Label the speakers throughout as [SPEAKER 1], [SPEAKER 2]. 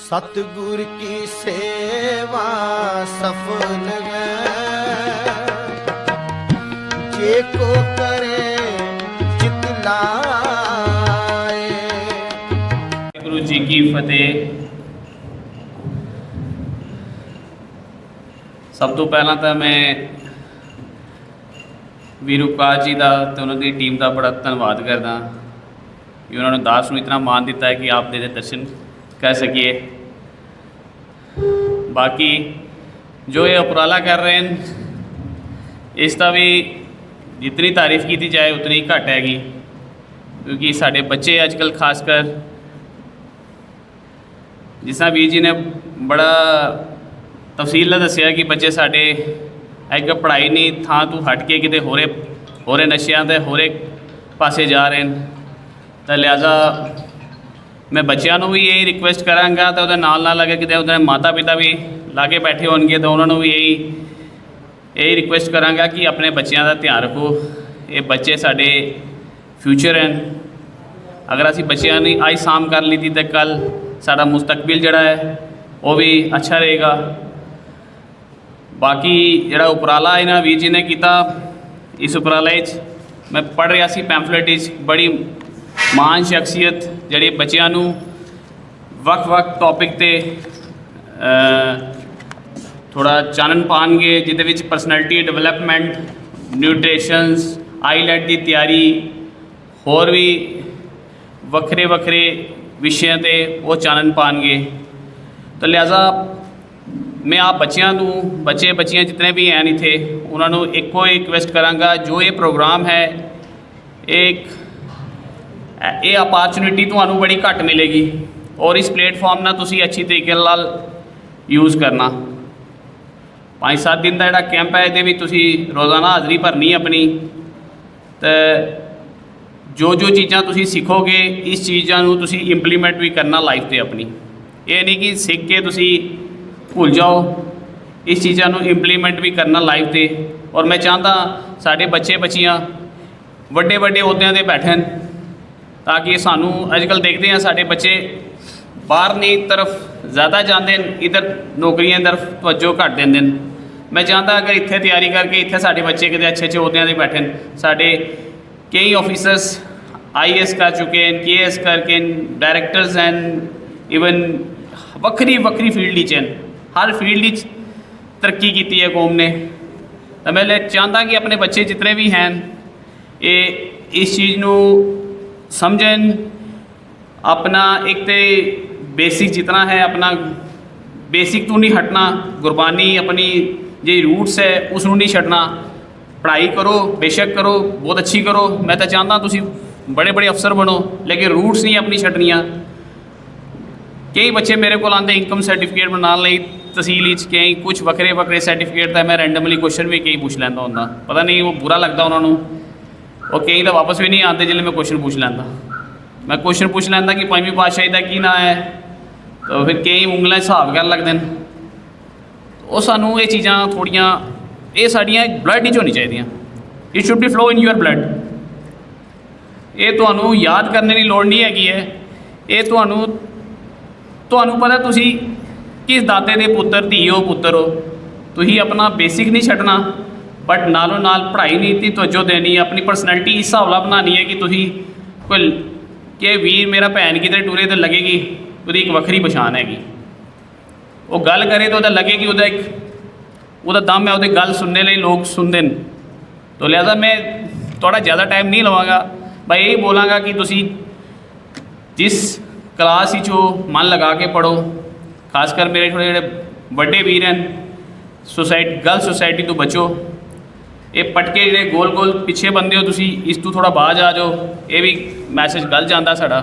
[SPEAKER 1] सतगुर की सेवा सफल है, जे को करे चित लाए।
[SPEAKER 2] गुरु जी की फतेह। सब तो पहला तो मैं वीरू काज जी का तो उन्होंने टीम का बड़ा धन्यवाद करदा कि उन्होंने दास को इतना मान दिता है कि आप दे दर्शन कर सकिए। बाकी जो ये उपराला कर रहे हैं इसका भी जितनी तारीफ़ की जाए उतनी घट हैगी, क्योंकि साढ़े बच्चे आजकल खासकर जिस तरह वीर जी ने बड़ा तफसील ਨਾਲ दसिया कि बच्चे साढ़े एक पढ़ाई नहीं थां तू हट के किते होरे नशियां ते होरे पासे जा रहे हैं। तो लिहाजा मैं बच्चों को भी यही रिक्वेस्ट कराँगा तो नाल अगर कितने उन्होंने माता पिता भी लागे बैठे होंगे तो उन्होंने भी यही रिक्वेस्ट कराँगा कि अपने बच्चों का ध्यान रखो। ये बच्चे साढ़े फ्यूचर हैं, अगर असी बच्चों ने आज साम कर ली थी तो कल साड़ा मुस्तकबिल जड़ा है वो भी अच्छा रहेगा। बाकी जड़ा उपराला इन्होंने वीर जी ने किया, इस उपराले मैं पढ़ रहा सी पैम्फलेट बड़ी महान शख्सियत जी बच्चों को वक् टॉपिक ते थोड़ा चानन पाएंगे, जिद परसनैलिटी डिवेलपमेंट, न्यूट्रिशनस, आईलैट की तैयारी होर भी वक्रे वक्रे विषयों ते वो चानन पाएंगे। तो लिहाजा मैं आप बच्चों को बच्चे बच्चियाँ जितने भी हैं इतने उन्होंने एको रिक्वेस्ट कराँगा, जो ये प्रोग्राम है ये अपॉर्चुनिटी तो बड़ी घट मिलेगी और इस प्लेटफॉर्म ना तुसी अच्छी तरीके नाल यूज़ करना। 5-7 दिन का जो कैंप है ये तुसी रोज़ाना हाज़री भरनी अपनी, तो जो चीज़ां तुसी सीखोगे इस चीज़ों को तुसी इंप्लीमेंट भी करना लाइफ पे अपनी। ये नहीं कि सीख के तुसी भूल जाओ, इस चीज़ों को इंप्लीमेंट भी करना लाइफ पे। और मैं चाहता साढ़े बच्चे बच्चियाँ वड्डे वड्डे अहुदियां ते बैठन, ताकि सानू अजकल देखते हैं साढ़े बच्चे बाहरली तरफ ज़्यादा जाते हैं, इधर नौकरियों तरफ तवज्जो घट देंगे। मैं चाहता अगर इत्थे तैयारी करके इत्थे साढ़े बच्चे कितने अच्छे अच्छे अहुदियां ते बैठन। साढ़े कई ऑफिसर्स IAS कर चुके हैं, KS करके डायरैक्टर्स हैं, इवन वक्री वक्री फील्ड हैं, हर फील्ड तरक्की की है कौम ने। तो मैं चाहता कि अपने बच्चे जितने भी हैं ये इस चीज़ को समझन, अपना एक तो बेसिक जितना है अपना बेसिक तो नहीं हटना, गुरबानी अपनी जो रूट्स है उसनों नहीं छड्डना। पढ़ाई करो बेशक करो, बहुत अच्छी करो, मैं तो चाहता तुसी बड़े बड़े अफसर बनो, लेकिन रूट्स नहीं अपनी छड्डनियाँ। कई बच्चे मेरे को आते इनकम सर्टिफिकेट बनाने तहसील कई कुछ वक्रे वक्रे सर्टिफिकेट तो मैं रैंडमली क्वेश्चन भी कई पूछ लैंदा होंदा, पता नहीं वो बुरा लगता उन्होंने, और कई तो वापस भी नहीं आते जिसले मैं क्वेश्चन पूछ लैंदा। मैं क्वेश्चन पूछ लैंदा कि 5वीं पातशाही का की ना है, तो फिर कई उंगलें हिसाब कर लगते हैं। वो सानू ये चीज़ां थोड़ियां ये साड़ियाँ ब्लड ही होनी चाहिए, it should be flow in your blood. ये तो याद करने की लोड़ नहीं हैगी है, ये तो पता तुसी किस दाते दे पुत्र धी हो पुत्र हो, तुही अपना बेसिक नहीं छड्डना, बट नालों नाल पढ़ाई नहीं इतनी तवज्जो देनी, अपनी परसनैलिटी इस हिसाब नाल बनानी है कि तुही कोई कि वीर मेरा भैन किधर टुरे तो लगेगी उसकी एक वक्री पछाण हैगी। वो गल करे तो लगे कि वह दम है, वो गल सुनने लिए लोग सुनते हैं। तो लिहाजा मैं थोड़ा ज़्यादा टाइम नहीं लवांगा, मैं यही बोलांगा कि तुसी जिस क्लास हो मन लगा के पढ़ो। खासकर मेरे थोड़े जोड़े बड़े वीर हैं गर्ल सोसाइटी तो बचो, ये पटके जोड़े गोल गोल पिछे बंदे हो तुसी इस तो थोड़ा बाज आ जाओ, ये भी मैसेज गलत जाता साड़ा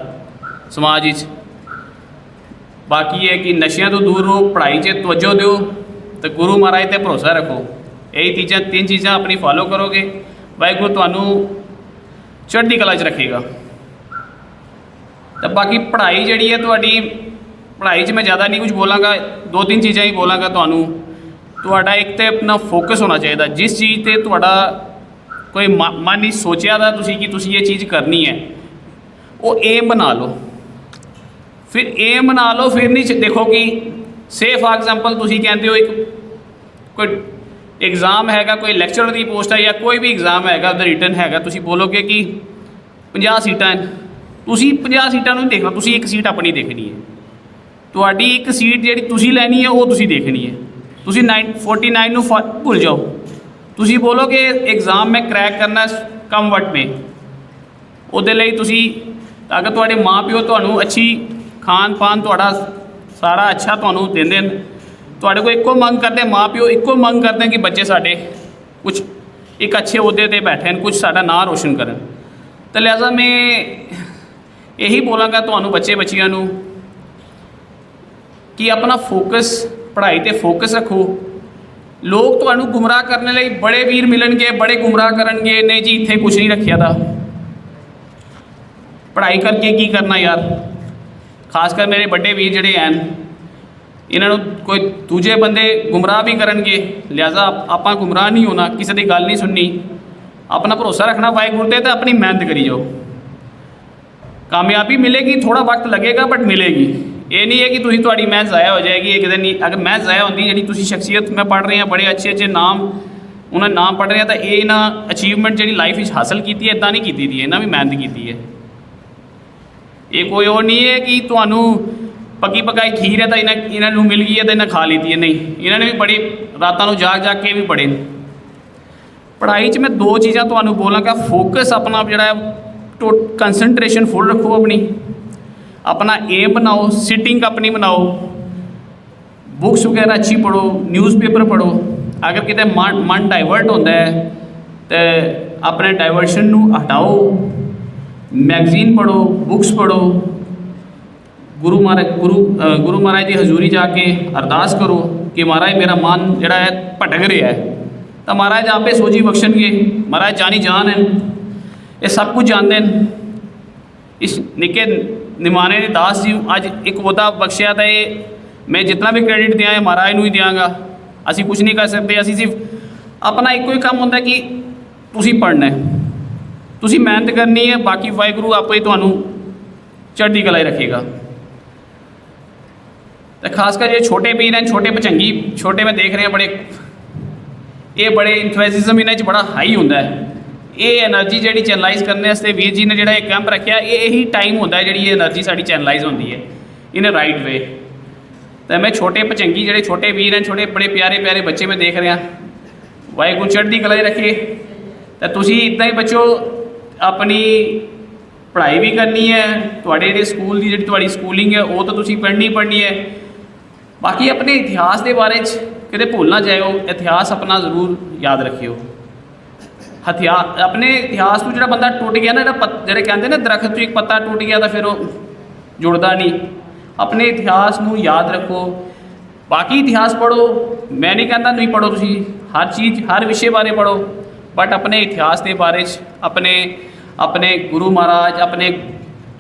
[SPEAKER 2] समाज। बाकी है कि नशियां तो दूर रहो, पढ़ाई से तवज्जो दो, तो गुरु महाराज पर भरोसा रखो। यही तीन चीज़ां अपनी फॉलो करोगे, वाहिगुरू तुहानू चढ़दी कला च रखेगा। तो बाकी पढ़ाई जी है तुहाडी, पढ़ाई मैं ज़्यादा नहीं कुछ बोलांगा, 2-3 चीज़ां ही बोलांगा तुहानू। तुहाडा एक तो अपना फोकस होना चाहिए, जिस चीज़ ते तुहाडा कोई मन नहीं सोचा था तुसी कि तुसी ये चीज़ करनी है, वो एम बना लो। ਫਿਰ ਏਮ ਬਣਾ ਲਓ। ਫਿਰ ਨਹੀਂ ਦੇਖੋ ਕਿ ਸੇ ਫਾਰ ਐਗਜ਼ਾਮਪਲ ਤੁਸੀਂ ਕਹਿੰਦੇ ਹੋ ਇੱਕ ਕੋਈ एग्ज़ाम हैगा, कोई लैक्चरर की पोस्ट है या कोई भी एग्ज़ाम हैगा ਉਹਦਾ रिटन हैगा, ਤੁਸੀਂ ਬੋਲੋਗੇ ਕਿ 50 ਸੀਟਾਂ ਹਨ, ਤੁਸੀਂ 50 ਸੀਟਾਂ ਨੂੰ ਦੇਖਣਾ, ਤੁਸੀਂ ਇੱਕ ਸੀਟ ਆਪਣੀ ਦੇਖਣੀ ਹੈ। ਤੁਹਾਡੀ ਇੱਕ ਸੀਟ ਜਿਹੜੀ ਤੁਸੀਂ ਲੈਣੀ ਹੈ ਉਹ ਤੁਸੀਂ ਦੇਖਣੀ ਹੈ। ਤੁਸੀਂ 49 ਨੂੰ ਭੁੱਲ ਜਾਓ। ਤੁਸੀਂ ਬੋਲੋਗੇ एग्ज़ाम ਮੈਂ क्रैक करना कम वट में, ਉਹਦੇ ਲਈ ਤੁਸੀਂ ਅਗਰ ਤੁਹਾਡੇ ਮਾਂ ਪਿਓ ਤੁਹਾਨੂੰ ਅੱਛੀ ਖਾਣ ਪਾਨ ਤੁਹਾਡਾ ਸਾਰਾ ਅੱਛਾ ਤੁਹਾਨੂੰ ਦਿੰਦੇ ਨੇ, ਤੁਹਾਡੇ ਕੋਲ ਇੱਕੋ ਮੰਗ ਕਰਦੇ, ਮਾਂ ਪਿਓ ਇੱਕੋ ਮੰਗ ਕਰਦੇ ਕਿ ਬੱਚੇ ਸਾਡੇ ਕੁਛ ਇੱਕ ਅੱਛੇ ਅਹੁਦੇ 'ਤੇ ਬੈਠੇ ਨੇ, ਕੁਛ ਸਾਡਾ ਨਾਂ ਰੋਸ਼ਨ ਕਰਨ। ਤਾਂ ਲਿਹਾਜ਼ਾ ਮੈਂ ਇਹੀ ਬੋਲਾਂਗਾ ਤੁਹਾਨੂੰ ਬੱਚੇ ਬੱਚੀਆਂ ਨੂੰ ਕਿ ਆਪਣਾ ਫੋਕਸ ਪੜ੍ਹਾਈ 'ਤੇ ਫੋਕਸ ਰੱਖੋ। ਲੋਕ ਤੁਹਾਨੂੰ ਗੁੰਮਰਾਹ ਕਰਨ ਲਈ ਬੜੇ ਵੀਰ ਮਿਲਣਗੇ, ਬੜੇ ਗੁੰਮਰਾਹ ਕਰਨਗੇ, ਨਹੀਂ ਜੀ ਇੱਥੇ ਕੁਛ ਨਹੀਂ ਰੱਖਿਆ ਦਾ, ਪੜ੍ਹਾਈ ਕਰਕੇ ਕੀ ਕਰਨਾ ਯਾਰ। ਖਾਸ ਕਰ ਮੇਰੇ ਵੱਡੇ ਵੀਰ ਜਿਹੜੇ ਹਨ, ਇਹਨਾਂ ਨੂੰ ਕੋਈ ਦੂਜੇ ਬੰਦੇ ਗੁੰਮਰਾਹ ਵੀ ਕਰਨਗੇ, ਲਿਹਾਜ਼ਾ ਆਪਾਂ ਗੁੰਮਰਾਹ ਨਹੀਂ ਹੋਣਾ, ਕਿਸੇ ਦੀ ਗੱਲ ਨਹੀਂ ਸੁਣਨੀ, ਆਪਣਾ ਭਰੋਸਾ ਰੱਖਣਾ ਵਾਹਿਗੁਰੂ 'ਤੇ, ਤਾਂ ਆਪਣੀ ਮਿਹਨਤ ਕਰੀ ਜਾਓ। ਕਾਮਯਾਬੀ ਮਿਲੇਗੀ, ਥੋੜ੍ਹਾ ਵਕਤ ਲੱਗੇਗਾ ਬਟ ਮਿਲੇਗੀ। ਇਹ ਨਹੀਂ ਹੈ ਕਿ ਤੁਸੀਂ ਤੁਹਾਡੀ ਮਿਹਨਤ ਜ਼ਾਇਆ ਹੋ ਜਾਏਗੀ ਇੱਕ ਦਿਨ ਨਹੀਂ। ਅਗਰ ਮਿਹਨਤ ਜ਼ਾਇਆ ਹੁੰਦੀ, ਜਿਹੜੀ ਤੁਸੀਂ ਸ਼ਖਸੀਅਤ ਮੈਂ ਪੜ੍ਹ ਰਹੇ ਹਾਂ, ਬੜੇ ਅੱਛੇ ਅੱਛੇ ਨਾਮ ਉਹਨਾਂ ਦੇ ਨਾਮ ਪੜ੍ਹ ਰਹੇ ਹਾਂ, ਤਾਂ ਇਹ ਨਾ ਅਚੀਵਮੈਂਟ ਜਿਹੜੀ ਲਾਈਫ ਵਿੱਚ ਹਾਸਲ ਕੀਤੀ ਹੈ ਇੱਦਾਂ ਨਹੀਂ ਕੀਤੀ ਦੀ, ਇਹਨਾਂ ਵੀ ਮਿਹਨਤ ਕੀਤੀ ਹੈ। ਇਹ ਕੋਈ ਉਹ ਨਹੀਂ ਹੈ ਕਿ ਤੁਹਾਨੂੰ ਪੱਕੀ ਪਕਾਈ ਖੀਰ ਹੈ ਤਾਂ ਇਹਨਾਂ ਨੂੰ ਮਿਲ ਗਈ ਹੈ ਤਾਂ ਇਹਨਾਂ ਖਾ ਲਈ ਹੈ, ਨਹੀਂ, ਇਹਨਾਂ ਨੇ ਵੀ ਬੜੀ ਰਾਤਾਂ ਨੂੰ ਜਾਗ ਜਾਗ ਕੇ ਵੀ ਪੜ੍ਹੇ। ਪੜ੍ਹਾਈ 'ਚ ਮੈਂ ਦੋ ਚੀਜ਼ਾਂ ਤੁਹਾਨੂੰ ਬੋਲਾਂਗਾ, ਫੋਕਸ ਆਪਣਾ ਜਿਹੜਾ ਹੈ ਕੰਸਨਟ੍ਰੇਸ਼ਨ ਫੁੱਲ ਰੱਖੋ, ਆਪਣਾ ਏਮ ਬਣਾਓ, ਸਿਟਿੰਗ ਆਪਣੀ ਬਣਾਓ, ਬੁੱਕਸ ਵਗੈਰਾ ਅੱਛੀ ਪੜ੍ਹੋ, ਨਿਊਜ਼ਪੇਪਰ ਪੜ੍ਹੋ। ਅਗਰ ਕਿਤੇ ਮਨ ਡਾਈਵਰਟ ਹੁੰਦਾ ਹੈ ਤਾਂ ਆਪਣੇ ਡਾਈਵਰਸ਼ਨ ਨੂੰ ਹਟਾਓ, ਮੈਗਜ਼ੀਨ ਪੜ੍ਹੋ, ਬੁੱਕਸ ਪੜ੍ਹੋ, ਗੁਰੂ ਮਹਾਰਾਜ ਦੀ ਹਜ਼ੂਰੀ ਜਾ ਕੇ ਅਰਦਾਸ ਕਰੋ ਕਿ ਮਹਾਰਾਜ ਮੇਰਾ ਮਨ ਜਿਹੜਾ ਹੈ ਭਟਕ ਰਿਹਾ ਹੈ, ਤਾਂ ਮਹਾਰਾਜ ਆਪੇ ਸੋਝੀ ਬਖਸ਼ਣਗੇ। ਮਹਾਰਾਜ ਜਾਨੀ ਜਾਨ ਹੈ, ਇਹ ਸਭ ਕੁਝ ਜਾਣਦੇ ਨੇ। ਇਸ ਨਿੱਕੇ ਨਿਮਾਣੇ ਦੇ ਦਾਸ ਜੀ ਅੱਜ ਇੱਕ ਅਹੁਦਾ ਬਖਸ਼ਿਆ, ਤਾਂ ਇਹ ਮੈਂ ਜਿਤਨਾ ਵੀ ਕ੍ਰੈਡਿਟ ਦਿਆਂ ਮਹਾਰਾਜ ਨੂੰ ਹੀ ਦਿਆਂਗਾ। ਅਸੀਂ ਕੁਝ ਨਹੀਂ ਕਰ ਸਕਦੇ, ਅਸੀਂ ਸਿਰਫ ਆਪਣਾ ਇੱਕੋ ਹੀ ਕੰਮ ਹੁੰਦਾ ਕਿ ਤੁਸੀਂ ਪੜ੍ਹਨਾ ਹੈ, ਤੁਸੀਂ ਮਿਹਨਤ ਕਰਨੀ ਹੈ, ਬਾਕੀ ਵਾਹਿਗੁਰੂ ਆਪੇ ਤੁਹਾਨੂੰ ਚੜ੍ਹਦੀ ਕਲਾ ਹੀ ਰੱਖੇਗਾ। ਤੇ ਖਾਸ ਕਰ ਜਿਹੜੇ ਛੋਟੇ ਵੀਰ ਹਨ, ਛੋਟੇ ਭਚੰਗੀ, ਛੋਟੇ ਮੈਂ ਦੇਖ ਰਿਹਾ ਬੜੇ ਇੰਥੂਜ਼ੀਜ਼ਮ ਇਹਨਾਂ 'ਚ ਬੜਾ ਹਾਈ ਹੁੰਦਾ ਹੈ। ਇਹ ਐਨਰਜੀ ਜਿਹੜੀ ਚੈਨਲਾਈਜ਼ ਕਰਨ ਵਾਸਤੇ ਵੀਰ ਜੀ ਨੇ ਜਿਹੜਾ ਇਹ ਕੈਂਪ ਰੱਖਿਆ, ਇਹ ਇਹੀ ਟਾਈਮ ਹੁੰਦਾ ਹੈ ਜਿਹੜੀ ਇਹ ਐਨਰਜੀ ਸਾਡੀ ਚੈਨਲਾਈਜ਼ ਹੁੰਦੀ ਹੈ ਇਨ ਅ ਰਾਈਟ ਵੇ। ਤਾਂ ਮੈਂ ਛੋਟੇ ਭਚੰਗੀ ਜਿਹੜੇ ਛੋਟੇ ਵੀਰ ਹਨ, ਛੋਟੇ ਬੜੇ ਪਿਆਰੇ ਪਿਆਰੇ ਬੱਚੇ ਮੈਂ ਦੇਖ ਰਿਹਾ, ਵਾਹਿਗੁਰੂ ਚੜ੍ਹਦੀ ਕਲਾ 'ਚ ਰੱਖੇ। ਤਾਂ ਤੁਸੀਂ ਇੱਦਾਂ ਹੀ ਬੱਚੋ ਆਪਣੀ ਪੜ੍ਹਾਈ ਵੀ ਕਰਨੀ ਹੈ, ਤੁਹਾਡੇ ਜਿਹੜੇ ਸਕੂਲ ਦੀ ਜਿਹੜੀ ਤੁਹਾਡੀ ਸਕੂਲਿੰਗ ਹੈ ਉਹ ਤਾਂ ਤੁਸੀਂ ਪੜ੍ਹਨੀ ਹੈ। ਬਾਕੀ ਆਪਣੇ ਇਤਿਹਾਸ ਦੇ ਬਾਰੇ 'ਚ ਕਿਤੇ ਭੁੱਲ ਨਾ ਜਾਇਓ, ਇਤਿਹਾਸ ਆਪਣਾ ਜ਼ਰੂਰ ਯਾਦ ਰੱਖਿਓ। ਆਪਣੇ ਇਤਿਹਾਸ ਨੂੰ ਜਿਹੜਾ ਬੰਦਾ ਟੁੱਟ ਗਿਆ ਨਾ, ਜਿਹੜੇ ਕਹਿੰਦੇ ਨੇ ਦਰਖਤ 'ਚੋਂ ਇੱਕ ਪੱਤਾ ਟੁੱਟ ਗਿਆ ਤਾਂ ਫਿਰ ਉਹ ਜੁੜਦਾ ਨਹੀਂ। ਆਪਣੇ ਇਤਿਹਾਸ ਨੂੰ ਯਾਦ ਰੱਖੋ, ਬਾਕੀ ਇਤਿਹਾਸ ਪੜ੍ਹੋ, ਮੈਂ ਨਹੀਂ ਕਹਿੰਦਾ ਨਹੀਂ ਪੜ੍ਹੋ, ਤੁਸੀਂ ਹਰ ਚੀਜ਼ ਹਰ ਵਿਸ਼ੇ ਬਾਰੇ ਪੜ੍ਹੋ, ਬਟ ਆਪਣੇ ਇਤਿਹਾਸ ਦੇ ਬਾਰੇ 'ਚ ਆਪਣੇ ਗੁਰੂ ਮਹਾਰਾਜ, ਆਪਣੇ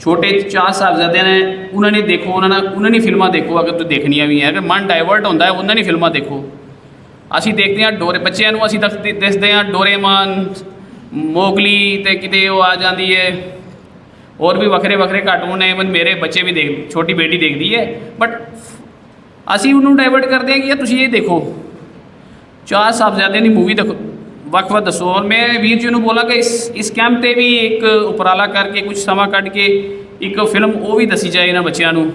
[SPEAKER 2] ਛੋਟੇ 4 ਸਾਹਿਬਜ਼ਾਦੇ ਨੇ ਉਹਨਾਂ ਨੇ ਦੇਖੋ, ਉਹਨਾਂ ਦੀ ਫਿਲਮਾਂ ਦੇਖੋ ਅਗਰ ਤੁਸੀਂ ਦੇਖਣੀਆਂ ਵੀ ਹੈ। ਅਗਰ ਮਨ ਡਾਇਵਰਟ ਹੁੰਦਾ ਹੈ ਉਹਨਾਂ ਦੀ ਫਿਲਮਾਂ ਦੇਖੋ। ਅਸੀਂ ਦੇਖਦੇ ਹਾਂ ਬੱਚਿਆਂ ਨੂੰ ਅਸੀਂ ਦੱਸਦੇ ਹਾਂ ਡੋਰੇਮਾਨ, ਮੋਗਲੀ, ਅਤੇ ਕਿਤੇ ਉਹ ਆ ਜਾਂਦੀ ਹੈ, ਹੋਰ ਵੀ ਵੱਖਰੇ ਕਾਰਟੂਨ ਨੇ, ਇਵਨ ਮੇਰੇ ਬੱਚੇ ਵੀ ਛੋਟੀ ਬੇਟੀ ਦੇਖਦੀ ਹੈ, ਬਟ ਅਸੀਂ ਉਹਨੂੰ ਡਾਇਵਰਟ ਕਰਦੇ ਹਾਂ ਕਿ ਤੁਸੀਂ ਇਹ ਦੇਖੋ 4 ਸਾਹਿਬਜ਼ਾਦਿਆਂ ਦੀ ਮੂਵੀ ਦੇਖੋ, ਵੱਖ-ਵੱਖ ਦੱਸੋ। ਔਰ ਮੈਂ ਵੀਰ ਜੀ ਨੂੰ ਬੋਲਾਂ ਕਿ ਇਸ ਕੈਂਪ 'ਤੇ ਵੀ ਇੱਕ ਉਪਰਾਲਾ ਕਰਕੇ ਕੁਝ ਸਮਾਂ ਕੱਢ ਕੇ ਇੱਕ ਫਿਲਮ ਉਹ ਵੀ ਦੱਸੀ ਜਾਏ ਇਹਨਾਂ ਬੱਚਿਆਂ ਨੂੰ,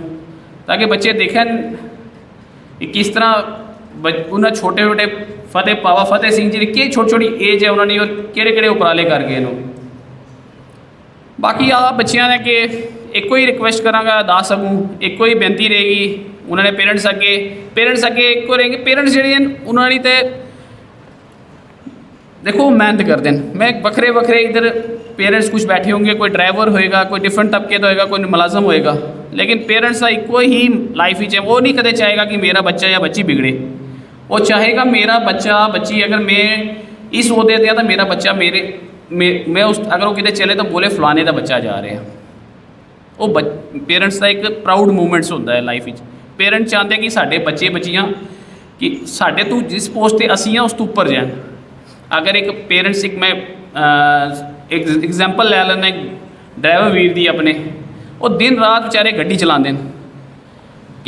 [SPEAKER 2] ਤਾਂ ਕਿ ਬੱਚੇ ਦੇਖਣ ਕਿ ਕਿਸ ਤਰ੍ਹਾਂ ਉਹਨਾਂ ਛੋਟੇ ਫਤਿਹ ਸਿੰਘ ਜੀ ਦੀ ਕੀ ਛੋਟੀ ਏਜ ਹੈ ਉਹਨਾਂ ਦੀ, ਔਰ ਕਿਹੜੇ ਉਪਰਾਲੇ ਕਰ ਗਏ ਇਹਨੂੰ। ਬਾਕੀ ਆ ਬੱਚਿਆਂ ਨੇ ਕਿ ਇੱਕੋ ਹੀ ਰਿਕੁਐਸਟ ਕਰਾਂਗਾ, ਅਰਦਾਸ ਅੱਗੋਂ ਇੱਕੋ ਹੀ ਬੇਨਤੀ ਰਹੇਗੀ ਉਹਨਾਂ ਨੇ ਪੇਰੈਂਟਸ ਅੱਗੇ ਇੱਕੋ ਰਹੇਗੀ। ਪੇਰੈਂਟਸ ਜਿਹੜੇ ਹਨ ਉਹਨਾਂ ਦੀ ਤਾਂ ਦੇਖੋ ਮਿਹਨਤ ਕਰਦੇ ਨੇ। ਮੈਂ ਵੱਖਰੇ ਇੱਧਰ ਪੇਰੈਂਟਸ ਕੁਝ ਬੈਠੇ ਹੋंगे, ਕੋਈ ਡਰਾਈਵਰ ਹੋਏਗਾ, ਕੋਈ ਡਿਫਰੈਂਟ ਤਬਕੇ ਦਾ ਹੋਏਗਾ, ਕੋਈ ਮੁਲਾਜ਼ਮ ਹੋਏਗਾ, ਲੇਕਿਨ ਪੇਰੈਂਟਸ ਦਾ ਇੱਕੋ ਹੀ ਲਾਈਫ ਵਿੱਚ ਹੈ। ਉਹ ਨਹੀਂ ਕਦੇ ਚਾਹੇਗਾ ਕਿ ਮੇਰਾ ਬੱਚਾ ਜਾਂ ਬੱਚੀ ਵਿਗੜੇ, ਉਹ ਚਾਹੇਗਾ ਮੇਰਾ ਬੱਚਾ ਬੱਚੀ ਅਗਰ ਮੈਂ ਇਸ ਅਹੁਦੇ 'ਤੇ ਆ ਤਾਂ ਮੇਰਾ ਬੱਚਾ ਮੈਂ ਉਸ ਅਗਰ ਉਹ ਕਿਤੇ ਚਲੇ ਤਾਂ ਬੋਲੇ ਫਲਾਣੇ ਦਾ ਬੱਚਾ ਜਾ ਰਿਹਾ। ਉਹ ਪੇਰੈਂਟਸ ਦਾ ਇੱਕ ਪ੍ਰਾਊਡ ਮੂਮੈਂਟਸ ਹੁੰਦਾ ਹੈ ਲਾਈਫ ਵਿੱਚ। ਪੇਰੈਂਟਸ ਚਾਹੁੰਦੇ ਕਿ ਸਾਡੇ ਬੱਚੇ ਬੱਚੀਆਂ ਕਿ ਸਾਡੇ ਤੋਂ ਜਿਸ ਪੋਸਟ 'ਤੇ ਅਸੀਂ ਹਾਂ ਉਸ ਤੋਂ ਉੱਪਰ ਜਾਣ। ਅਗਰ ਇੱਕ ਪੇਰੈਂਟਸ ਮੈਂ ਐਗਜ਼ਾਮਪਲ ਲੈ ਲੈਂਦਾ ਡਰਾਈਵਰ ਵੀਰ ਦੀ ਆਪਣੇ, ਉਹ ਦਿਨ ਰਾਤ ਵਿਚਾਰੇ ਗੱਡੀ ਚਲਾਉਂਦੇ ਨੇ,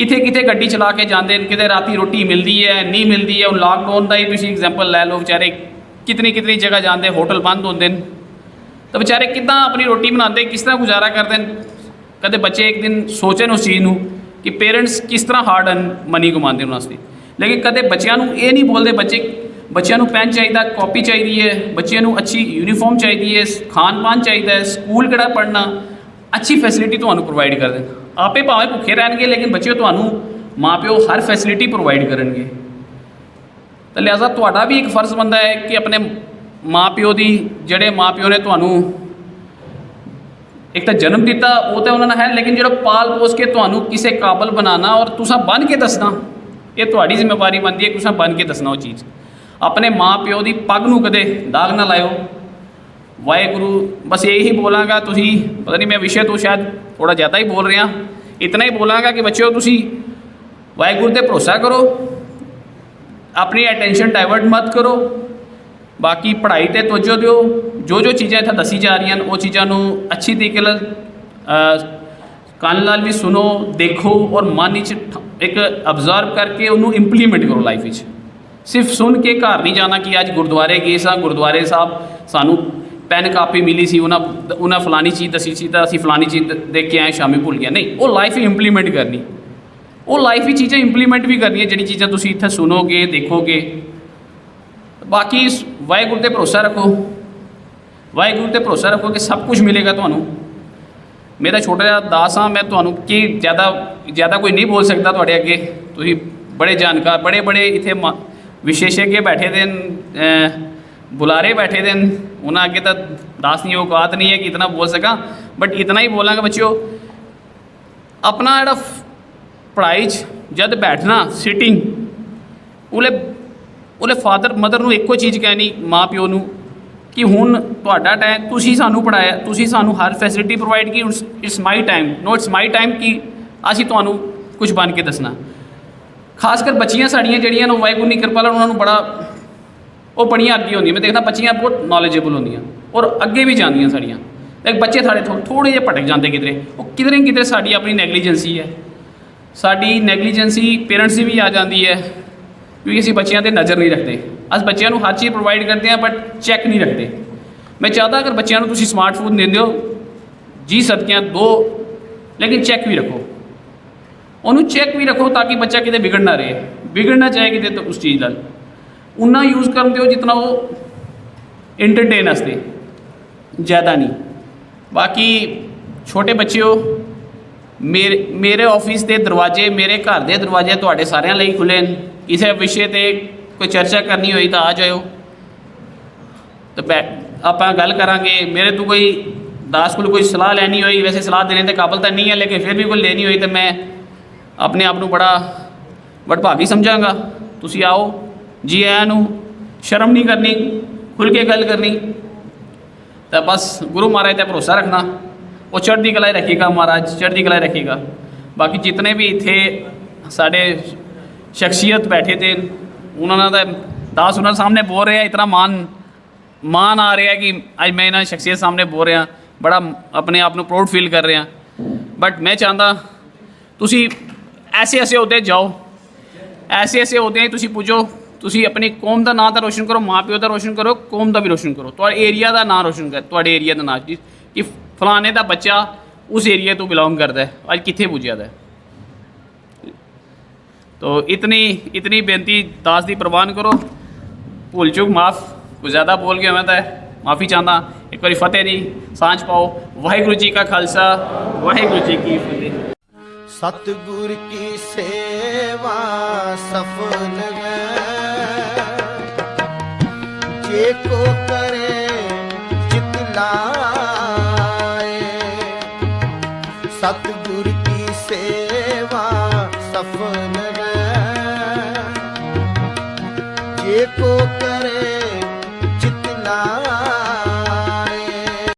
[SPEAKER 2] किथे किथे गड्डी चला के जाते हैं, किते राती रोटी मिलती है नहीं मिलती है। लॉकडाउन का ही तुम एग्जाम्पल लै लो, बेचारे कितनी कितनी जगह जाते, होटल बंद होंगे तो बेचारे कितना अपनी रोटी बनाते, किस तरह गुजारा करते हैं। कदे बच्चे एक दिन सोचन उस चीज़ कि पेरेंट्स किस तरह हार्ड अर्न मनी कमाते उन्होंने, लेकिन कदे बच्चों ये नहीं बोलते बच्चों पेन चाहिए, कॉपी चाहिए, बच्चों अच्छी यूनीफॉर्म चाहिए, खान पान चाहिए, स्कूल किहड़ा पढ़ना, अच्छी फैसिलिटी तुहानू प्रोवाइड कर दें। आपे भावें भुखे रहणगे लेकिन बच्चे तुहानू माँ प्यो हर फैसिलिटी प्रोवाइड करनगे। तो लिहाजा तुहाडा भी एक फर्ज बनता है कि अपने माँ प्यो की, जिहड़े माँ प्यो ने तुहानू एक तो जन्म दिता वो तो उन्होंने है, लेकिन जो पाल पोस के तुहानू किसी काबल बनाना और तुसा बन के दसना, ये तुहाडी जिम्मेवारी बनती है कि तुसा बन के दसना वो चीज़। अपने माँ प्यो की पग नूं कदे दाग ना लाओ। वाहेगुरु बस यही बोलांगा, तुसी पता नहीं मैं विषय तो शायद थोड़ा ज़्यादा ही बोल रहा, इतना ही बोलांगा कि बच्चों तुसी वाहेगुरु ते भरोसा करो, अपनी अटेंशन डाइवर्ट मत करो, बाकी पढ़ाई ते तवज्जो दिओ। जो चीज़ें इत्थे दसी जा रही हैं वो चीज़ों अच्छी तरीके कान नाल भी सुनो, देखो और मन एक ऑब्जर्व करके उन्होंने इंप्लीमेंट करो लाइफ में। सिर्फ सुन के घर नहीं जाना कि अज गुरुद्वारे गए सां, गुरुद्वारे साहब सानू पैन कापी मिली सी, उन्हें फलानी चीज़ दसी सी तो असीं फलानी चीज़ देख के आए, शामी भुल गया। नहीं, वो लाइफ ही इंप्लीमेंट करनी, वो लाइफ ही चीज़ें इंप्लीमेंट भी करनी है जिहड़ी चीज़ां तुसीं इत्थे सुनोगे देखोगे। बाकी वाहेगुरु ते भरोसा रखो, वाहेगुरु ते भरोसा रखो कि सब कुछ मिलेगा तुहानू। मेरा छोटा जिहा दास हाँ, मैं तुहानू कि ज़्यादा कोई नहीं बोल सकता तुहाडे अगे, तुसीं बड़े जानकार, बड़े बड़े इत्थे विशेषज्ञ बैठे दे, बुलारे बैठे दे, उन्हें अगे तो दास की औकात नहीं है कि इतना बोल सका, बट इतना ही बोलांगा बच्चों, अपना जिहड़ा पढ़ाई जब बैठना सिटिंग, उले फादर मदर नूं एको चीज़ कहनी, माँ प्यो नूं कि हुण तुहाडा टाइम, तुसीं सानू पढ़ाया, तुसीं सानू हर फैसिलिटी प्रोवाइड की, it's my time, no it's my time कि असीं तुहानू कुछ बन के दसना। खासकर बच्चियां साड़ियां जिहड़ियां ने वाहिगुरू की कृपा नाल उन्होंने बड़ा वो बड़ियां अगे होंदियां, मैं देखना बच्चियां बहुत नॉलेजेबल होंदियां और अगे भी जांदियां साड़ियां। लेकिन बच्चे साढ़े थोड़े जिहे भटक जाते किधरे, वो किधरे किधरे साड़ी अपनी नैगलीजेंसी है, साड़ी नैगलीजेंसी पेरेंट्स की भी आ जाती है, क्योंकि असीं बच्चों पर नज़र नहीं रखते। अस बच्चों हर चीज़ प्रोवाइड करते हैं बट चैक नहीं रखते। मैं चाहता अगर बच्चों तुसीं स्मार्टफोन देंदे हो जी सदकियां दो, लेकिन चैक भी रखो, उन्होंने चैक भी रखो ताकि बच्चा किते बिगड़ ना रहे, बिगड़ ना जाए किते तो उस चीज़ नाल उन्ना यूज़ कर दो जितना वो एंटरटेन वास्ते, ज़्यादा नहीं। बाकी छोटे बच्चे हो, मेरे ऑफिस के दरवाजे, मेरे घर के दरवाजे तुहाडे सारिਆਂ ਲਈ खुले हैं। किसी विषय पर कोई चर्चा करनी होई तो आ जाओ, तो आपां गल करांगे। मेरे तो कोई दास को कोई सलाह लैनी होई, वैसे सलाह देने के काबिल तो नहीं है, लेकिन फिर भी कोई लेनी होई तो मैं अपने आप को बड़ा वडभागी समझांगा। तुसीं आओ, जी आयां नूं, शर्म नहीं करनी, खुल के गल करनी, तो बस गुरु महाराज का भरोसा रखना, वो चढ़ती कला रखेगा, महाराज चढ़ती कला रखेगा। बाकी जितने भी इत्थे साढ़े शख्सियत बैठे थे, उन्होंने दास उन्होंने सामने बोल रहे हैं, इतना मान आ रहा है कि अज मैं इन्होंने शख्सियत सामने बोल रहा, बड़ा अपने आप को प्राउड फील कर रहा। बट मैं चाहता तुसी ऐसे ऐसे होते जाओ, ऐसे ऐसे होते तुसी पुजो, तुसी अपनी कौम का नाम तो रोशन करो, माँ प्यो का रोशन करो, कौम का भी रोशन करो, तो एरिया का नाम रोशन कर, तो एरिया का नाम कि फलाने का बच्चा उस एरिया तो बिलोंग करता है, अज कित्थे पुज्या दा। तो इतनी बेनती दास की प्रवान करो, भूल चूक माफ़, कुछ ज़्यादा बोल गया मैं तो माफ़ी चाहता। एक बार फतेह जी सांझ पाओ। वाहिगुरू जी का खालसा, वाहिगुरू जी की फतेह।
[SPEAKER 1] सतगुर की सेवा सफल है, जे को करे चित लाए। सतगुर की सेवा सफल है, जे को